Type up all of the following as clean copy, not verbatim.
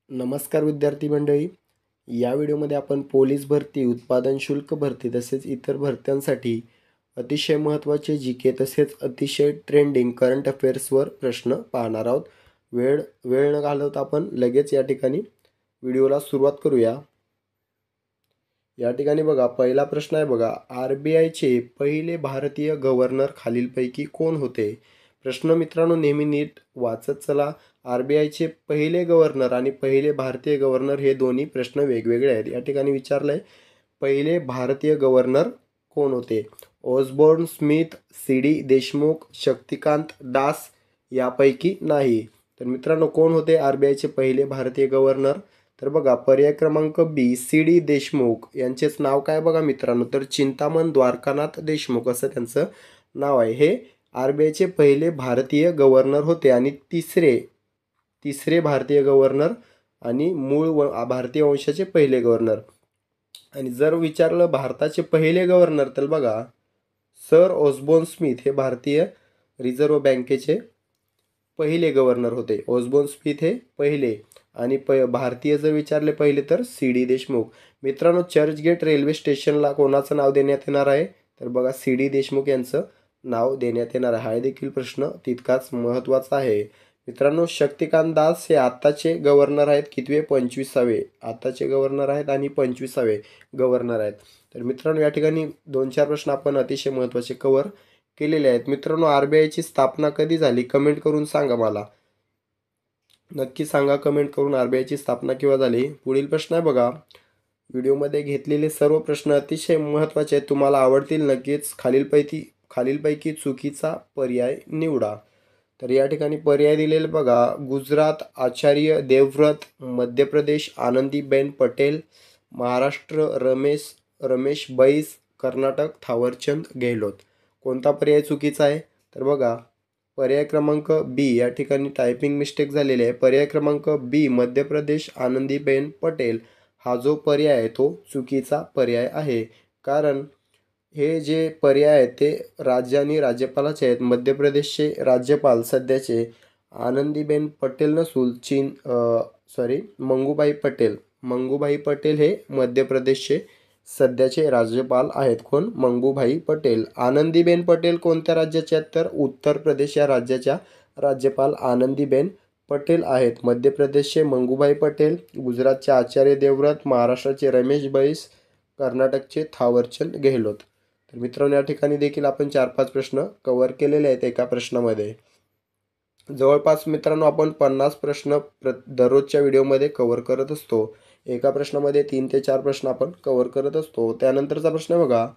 नमस्कार विद्यार्थी मंडळी. या व्हिडिओमध्ये आपण पोलीस भरती, उत्पादन शुल्क भरती तसेच इतर भरत्यांसाठी अतिशय महत्त्वाचे जी.के तसेच अतिशय ट्रेंडिंग करंट अफेअर्सवर प्रश्न पाहणार आहोत. वेळ वेळ न घालवता आपण लगेच या ठिकाणी व्हिडिओला सुरुवात करूया. या ठिकाणी बघा, पहिला प्रश्न आहे बघा, RBIचे पहिले भारतीय गव्हर्नर खालीलपैकी कोण होते? प्रश्न मित्रांनो नेहमी नीट वाचत चला. RBIचे पहिले गव्हर्नर आणि पहिले भारतीय गव्हर्नर हे दोन्ही प्रश्न वेगवेगळे आहेत. या ठिकाणी विचारलंय पहिले भारतीय गव्हर्नर कोण होते? Osborne Smith, CD Deshmukh, Shaktikanta Das यापैकी नाही. तर मित्रांनो कोण होते RBIचे पहिले भारतीय गव्हर्नर? तर बघा, पर्याय क्रमांक B CD देशमुख. यांचेच नाव काय बघा मित्रांनो, तर चिंतामण द्वारकानाथ देशमुख असं त्यांचं नाव आहे. हे RBIचे पहिले भारतीय गव्हर्नर होते आणि तिसरे भारतीय गव्हर्नर आणि भारतीय वंशाचे पहिले गव्हर्नर. आणि जर विचारलं भारताचे पहिले गव्हर्नर तर बघा, सर ऑसबोर्न स्मिथ हे भारतीय रिझर्व्ह बँकेचे पहिले गव्हर्नर होते. ऑसबोर्न स्मिथ हे पहिले. आणि भारतीय जर विचारले पहिले तर CD देशमुख. मित्रांनो चर्चगेट रेल्वे स्टेशनला कोणाचं नाव देण्यात येणार आहे? तर बघा CD देशमुख यांचं नाव देण्यात येणार आहे. हा देखील प्रश्न तितकाच महत्त्वाचा आहे. मित्रांनो शक्तिकांत दास हे आत्ताचे गव्हर्नर आहेत. कितवे? 25वे आत्ताचे गव्हर्नर आहेत आणि 25वे गव्हर्नर आहेत. तर मित्रांनो या ठिकाणी 2-4 प्रश्न आपण अतिशय महत्त्वाचे कव्हर केलेले आहेत. मित्रांनो RBIची स्थापना कधी झाली? कमेंट करून सांगा मला. नक्की सांगा कमेंट करून RBIची स्थापना केव्हा झाली. पुढील प्रश्न आहे बघा, व्हिडिओमध्ये घेतलेले सर्व प्रश्न अतिशय महत्त्वाचे आहेत, तुम्हाला आवडतील नक्कीच. खालीलपैकी चुकीचा पर्याय निवडा. तर या ठिकाणी पर्याय दिलेले बघा, गुजरात आचार्य देवव्रत, मध्य प्रदेश आनंदीबेन पटेल, महाराष्ट्र रमेश बैस, कर्नाटक थावरचंद गेहलोत. कोणता पर्याय चुकीचा आहे? तर बघा पर्याय क्रमांक B. या ठिकाणी टायपिंग मिस्टेक झालेली आहे. पर्याय क्रमांक B मध्य प्रदेश आनंदीबेन पटेल हा जो पर्याय आहे तो चुकीचा पर्याय आहे. कारण हे जे पर्याय आहेत ते राज्य आणि राज्यपालाचे आहेत. मध्य प्रदेशचे राज्यपाल सध्याचे आनंदीबेन पटेल नसून मंगूभाई पटेल हे मध्य प्रदेशचे सध्याचे राज्यपाल आहेत. कोण? मंगूभाई पटेल. आनंदीबेन पटेल कोणत्या राज्याचे आहेत? तर उत्तर प्रदेश या राज्याच्या राज्यपाल आनंदीबेन पटेल आहेत. मध्य प्रदेशचे मंगूभाई पटेल, गुजरातचे आचार्य देवव्रत, महाराष्ट्राचे रमेश बैस, कर्नाटकचे थावरचंद गेहलोत. तर मित्रांनो या ठिकाणी देखील आपण 4-5 प्रश्न कव्हर केलेले आहेत एका प्रश्नामध्ये. जवळपास मित्रांनो आपण 50 प्रश्न दररोजच्या व्हिडिओमध्ये कव्हर करत असतो. एका प्रश्नामध्ये 3 ते 4 प्रश्न आपण कव्हर करत असतो. त्यानंतरचा प्रश्न बघा,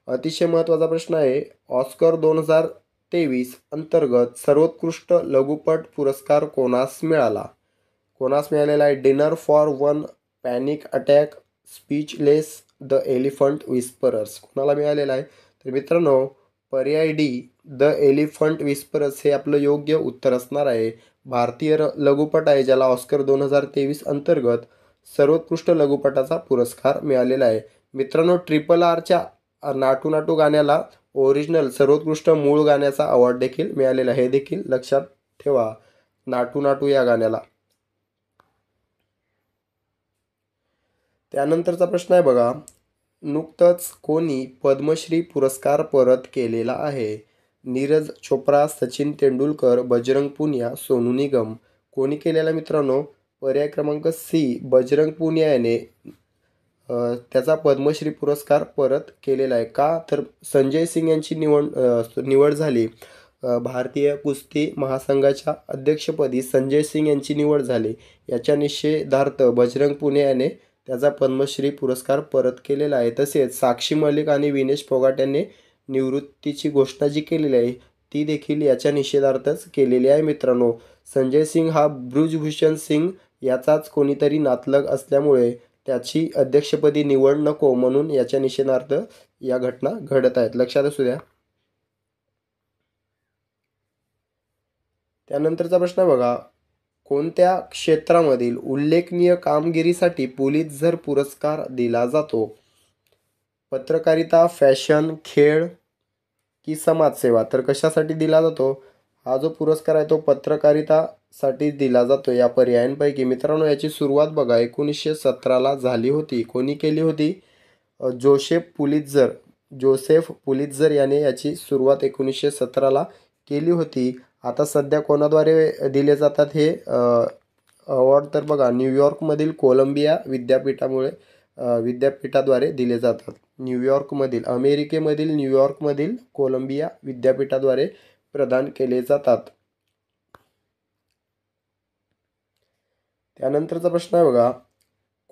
अतिशय महत्त्वाचा प्रश्न आहे. ऑस्कर 2023 अंतर्गत सर्वोत्कृष्ट लघुपट पुरस्कार कोणास मिळालेला आहे? Dinner for one, panic attack, speechless, the elephant whisperers. कोणाला मिळालेला आहे? तर मित्रांनो पर्याय D द एलिफंट विस्परर्स हे आपलं योग्य उत्तर असणार आहे. भारतीय लघुपट आहे ज्याला ऑस्कर 2023 अंतर्गत सर्वोत्कृष्ट लघुपटाचा पुरस्कार मिळालेला आहे. मित्रांनो RRRच्या नाटू नाटू गाण्याला ओरिजिनल सर्वोत्कृष्ट मूळ गाण्याचा अवॉर्ड देखील मिळालेला आहे. हे देखील लक्षात ठेवा, नाटू नाटू या गाण्याला. त्यानंतरचा प्रश्न आहे बघा, नुकतंच कोणी पद्मश्री पुरस्कार परत केलेला आहे? नीरज चोप्रा, सचिन तेंडुलकर, बजरंग पुनिया, सोनू निगम. कोणी केलेला मित्रांनो? पर्याय क्रमांक C बजरंग पुनिया याने त्याचा पद्मश्री पुरस्कार परत केलेला आहे. का? तर संजय सिंग यांची निवड झाली. भारतीय कुस्ती महासंघाच्या अध्यक्षपदी संजय सिंग यांची निवड झाली. याच्या निषेधार्थ बजरंग पुनिया याने त्याचा पद्मश्री पुरस्कार परत केलेला आहे. तसेच साक्षी मलिक आणि विनेश फोगाट यांनी निवृत्तीची घोषणा जी केलेली आहे ती देखील याच्या निषेधार्थच केलेली आहे. मित्रांनो संजय सिंग हा ब्रुजभूषण सिंग याचाच कोणीतरी नातलग असल्यामुळे त्याची अध्यक्षपदी निवड नको म्हणून याच्या निषेधार्थ या घटना घडत आहेत. लक्षात असू द्या. त्यानंतरचा प्रश्न बघा, कोणत्या क्षेत्रामधील उल्लेखनीय कामगिरीसाठी पुलित्झर पुरस्कार दिला जातो? पत्रकारिता, फॅशन, खेळ की समाजसेवा? तर कशासाठी दिला जातो? हा जो पुरस्कार आहे तो पत्रकारिता, साठी दिला जातो या पर्यायांपैकी मित्रांनो याची सुरुवात बघा 1917ला झाली होती. कोणी केली होती? जोसेफ पुलित्झर याने याची सुरुवात 1917ला केली होती. आता सध्या कोणाद्वारे दिले जातात हे अवॉर्ड? तर बघा न्यूयॉर्कमधील कोलंबिया विद्यापीठाद्वारे दिले जातात. अमेरिकेमधील न्यूयॉर्कमधील कोलंबिया विद्यापीठाद्वारे प्रदान केले जातात. त्यानंतरचा प्रश्न आहे बघा,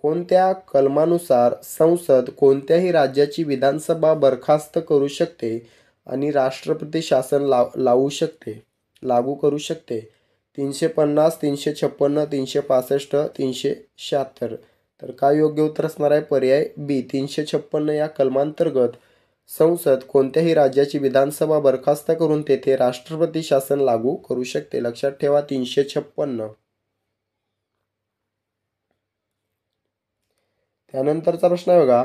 कोणत्या कलमानुसार संसद कोणत्याही राज्याची विधानसभा बरखास्त करू शकते आणि राष्ट्रपती शासन लागू करू शकते? 350, 356, 365, 376. तर काय योग्य उत्तर असणार आहे? पर्याय बी 356 या कलमांतर्गत संसद कोणत्याही राज्याची विधानसभा बरखास्त करून तेथे राष्ट्रपती शासन लागू करू शकते. लक्षात ठेवा 356. त्यानंतरचा प्रश्न आहे बघा,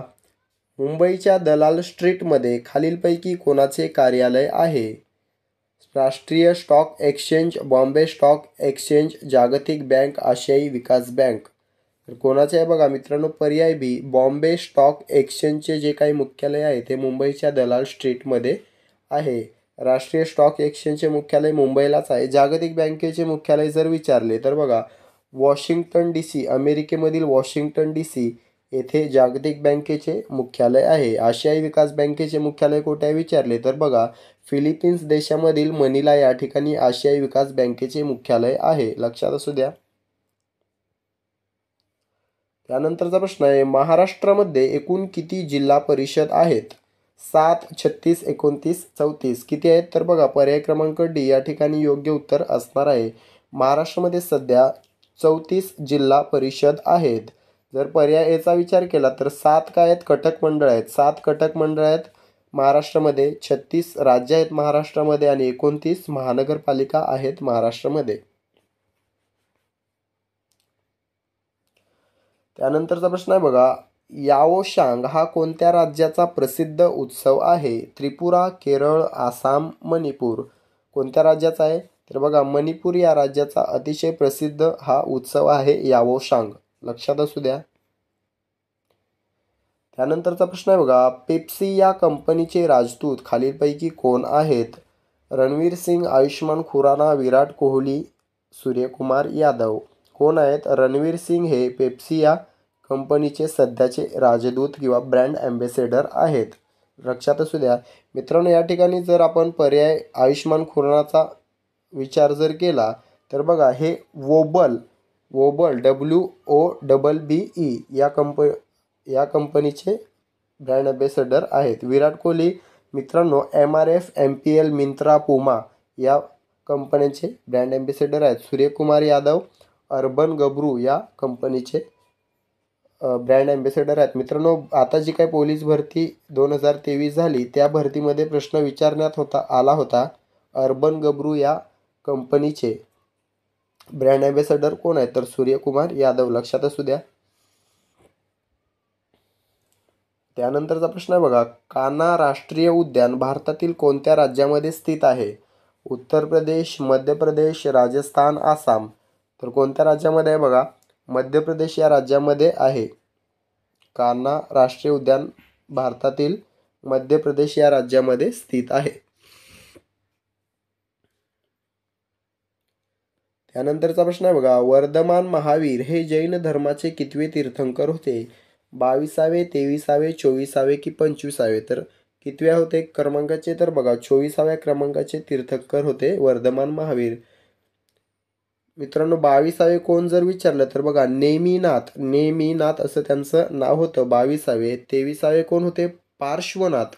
मुंबईच्या दलाल स्ट्रीटमध्ये खालीलपैकी कोणाचे कार्यालय आहे? राष्ट्रीय stock exchange, Bombay stock exchange, जागतिक बँक, आशियाई विकास बँक. तर कोणाचे आहे बघा मित्रांनो? पर्याय बी बॉम्बे स्टॉक एक्सचेंजचे जे काही मुख्यालय आहे ते मुंबईच्या दलाल स्ट्रीटमध्ये आहे. राष्ट्रीय स्टॉक एक्सचेंजचे मुख्यालय मुंबईलाच आहे. जागतिक बँकेचे मुख्यालय जर विचारले तर बघा वॉशिंग्टन DC, अमेरिकेमधील वॉशिंग्टन DC येथे जागतिक बँकेचे मुख्यालय आहे. आशियाई विकास बँकेचे मुख्यालय कुठे आहे विचारले तर बघा फिलिपिन्स देशामधील मनिला या ठिकाणी आशियाई विकास बँकेचे मुख्यालय आहे. लक्षात असू द्या. त्यानंतरचा प्रश्न आहे, महाराष्ट्रामध्ये एकूण किती जिल्हा परिषद आहेत? 7, 36, 29, 34. किती आहेत? तर बघा पर्याय क्रमांक डी या ठिकाणी योग्य उत्तर असणार आहे. महाराष्ट्रामध्ये सध्या 34 जिल्हा परिषद आहेत. जर पर्याय एचा विचार केला तर 7 काय आहेत? कटक मंडळ आहेत. 7 कटक मंडळ आहेत महाराष्ट्रामध्ये. 36 राज्य आहेत महाराष्ट्रामध्ये आणि 29 महानगरपालिका आहेत महाराष्ट्रामध्ये. त्यानंतरचा प्रश्न आहे बघा, याओशांग हा कोणत्या राज्याचा प्रसिद्ध उत्सव आहे? त्रिपुरा, केरळ, आसाम, मणिपूर. कोणत्या राज्याचा आहे? तर बघा मणिपूर या राज्याचा अतिशय प्रसिद्ध हा उत्सव आहे याओशांग. लक्षात असू द्या. त्यानंतरचा प्रश्न आहे बघा, पेप्सी या कंपनीचे राजदूत खालीलपैकी कोण आहेत? रणवीर सिंग, आयुष्मान खुराना, विराट कोहली, सूर्यकुमार यादव. कोण आहेत? रणवीर सिंग हे पेप्सी या कंपनीचे सध्याचे राजदूत किंवा ब्रँड ॲम्बेसेडर आहेत. लक्षात असू द्या. मित्रांनो या ठिकाणी जर आपण पर्याय आयुष्मान खुरानाचा विचार जर केला तर बघा हे वोबल WOBBE या कंपनीचे ब्रँड ॲम्बेसेडर आहेत. विराट कोहली मित्रांनो MRF, MPL, मिंत्रा, पुमा या कंपन्यांचे ब्रँड ॲम्बेसेडर आहेत. सूर्यकुमार यादव अर्बन गब्रू या कंपनीचे ब्रँड ॲम्बेसेडर आहेत. मित्रांनो आता जी काही पोलीस भरती 2023 झाली त्या भरतीमध्ये प्रश्न विचारण्यात आला होता. अर्बन गब्रू या कंपनीचे ब्रँड ॲम्बेसेडर कोण आहेत? तर सूर्यकुमार यादव. लक्षात असू द्या. त्यानंतरचा प्रश्न आहे बघा, कान्हा राष्ट्रीय उद्यान भारतातील कोणत्या राज्यामध्ये स्थित आहे? उत्तर प्रदेश, मध्य प्रदेश, राजस्थान, आसाम. तर कोणत्या राज्यामध्ये आहे बघा? मध्य प्रदेश या राज्यामध्ये आहे. कान्हा राष्ट्रीय उद्यान भारतातील मध्य प्रदेश या राज्यामध्ये स्थित आहे. त्यानंतरचा प्रश्न आहे बघा, वर्धमान महावीर हे जैन धर्माचे कितवे तीर्थंकर होते? 22वे, 23वे, 24वे की 25वे? तर कितव्या होते क्रमांकाचे? तर बघा 24व्या क्रमांकाचे तीर्थंकर होते वर्धमान महावीर. मित्रांनो 22वे कोण जर विचारलं तर बघा नेमिनाथ असं त्यांचं नाव होतं 22वे. 23वे कोण होते? पार्श्वनाथ.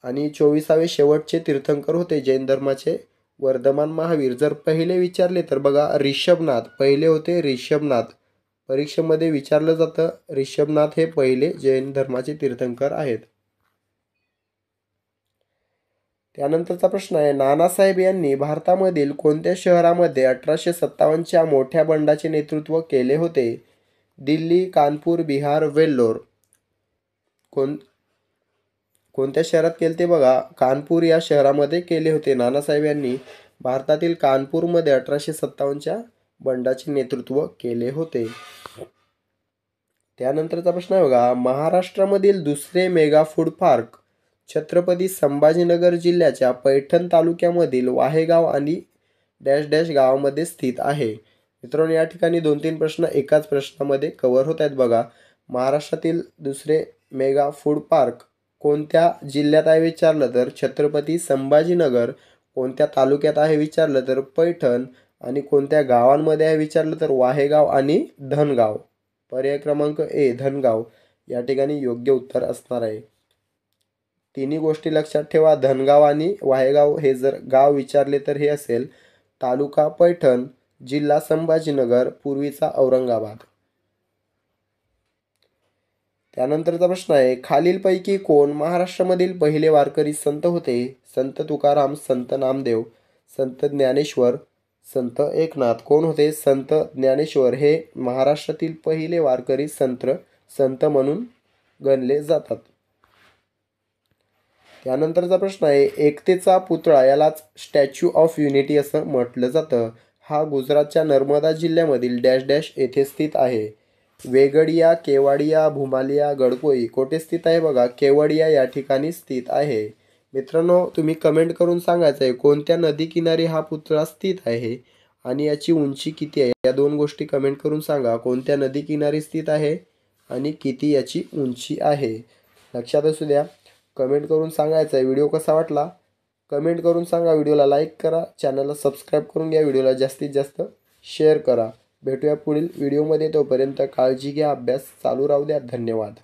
आणि 24वे शेवटचे तीर्थंकर होते जैन धर्माचे वर्धमान महावीर. जर पहिले विचारले तर बघा ऋषभनाथ. पहिले होते ऋषभनाथ. परीक्षेमध्ये विचारलं जातं ऋषभनाथ हे पहिले जैन धर्माचे तीर्थंकर आहेत. त्यानंतरचा प्रश्न आहे, नानासाहेब यांनी भारतामधील कोणत्या शहरामध्ये 1857च्या मोठ्या बंडाचे नेतृत्व केले होते? दिल्ली, कानपूर, बिहार, वेल्लोर. कोणत्या शहरात केले ते बघा कानपूर या शहरामध्ये केले होते. नानासाहेब यांनी भारतातील कानपूरमध्ये 1857च्या बंडाचे नेतृत्व केले होते. त्यानंतरचा प्रश्न आहे बघा, महाराष्ट्रामधील दुसरे mega food park Chhatrapati Sambhajinagar जिल्ह्याच्या पैठण तालुक्यामधील वाहेगाव आणि डॅश डॅश गावामध्ये स्थित आहे. मित्रांनो, या ठिकाणी 2-3 प्रश्न एकाच प्रश्नामध्ये कव्हर होत आहेत बघा. महाराष्ट्रातील दुसरे मेगा फूड पार्क कोणत्या जिल्ह्यात आहे विचारलं तर छत्रपती संभाजीनगर, कोणत्या तालुक्यात आहे विचारलं तर पैठण, आणि कोणत्या गावांमध्ये आहे विचारलं तर वाहेगाव आणि धनगाव. पर्याय क्रमांक ए धनगाव या ठिकाणी योग्य उत्तर असणार आहे. तिन्ही गोष्टी लक्षात ठेवा. धनगाव आणि वाहेगाव हे जर गाव विचारले तर हे असेल तालुका पैठण, जिल्हा संभाजीनगर, पूर्वीचा औरंगाबाद. त्यानंतरचा प्रश्न आहे, खालीलपैकी कोण महाराष्ट्रामधील पहिले वारकरी संत होते? संत तुकाराम, संत नामदेव, संत ज्ञानेश्वर, संत एकनाथ. कोण होते? संत ज्ञानेश्वर हे महाराष्ट्रातील पहिले वारकरी संत म्हणून गणले जातात. त्यानंतरचा प्रश्न आहे, एकतेचा पुतळा यालाच स्टॅच्यू ऑफ युनिटी असं म्हटलं जातं. हा गुजरातच्या नर्मदा जिल्ह्यामधील डॅश डॅश येथे स्थित आहे. वेगडिया, केवाडिया, भुमालिया, गडकोई कोठे स्थित आहे बघा, केवडिया या ठिकाणी स्थित आहे. मित्रांनो, तुम्ही कमेंट करून सांगायचं आहे कोणत्या नदी किनारी हा पुतळा स्थित आहे आणि याची उंची किती आहे. या 2 गोष्टी कमेंट करून सांगा. कोणत्या नदी किनारी स्थित आहे आणि किती याची उंची आहे. लक्षात असू द्या. कमेंट करून सांगायचं आहे. व्हिडिओ कसा वाटला कमेंट करून सांगा. व्हिडिओला लाईक करा, चॅनलला सबस्क्राईब करून घ्या, व्हिडिओला जास्तीत जास्त शेअर करा. भेटूया पुढील व्हिडिओमध्ये. तोपर्यंत काळजी घ्या, अभ्यास चालू राहू द्या. धन्यवाद.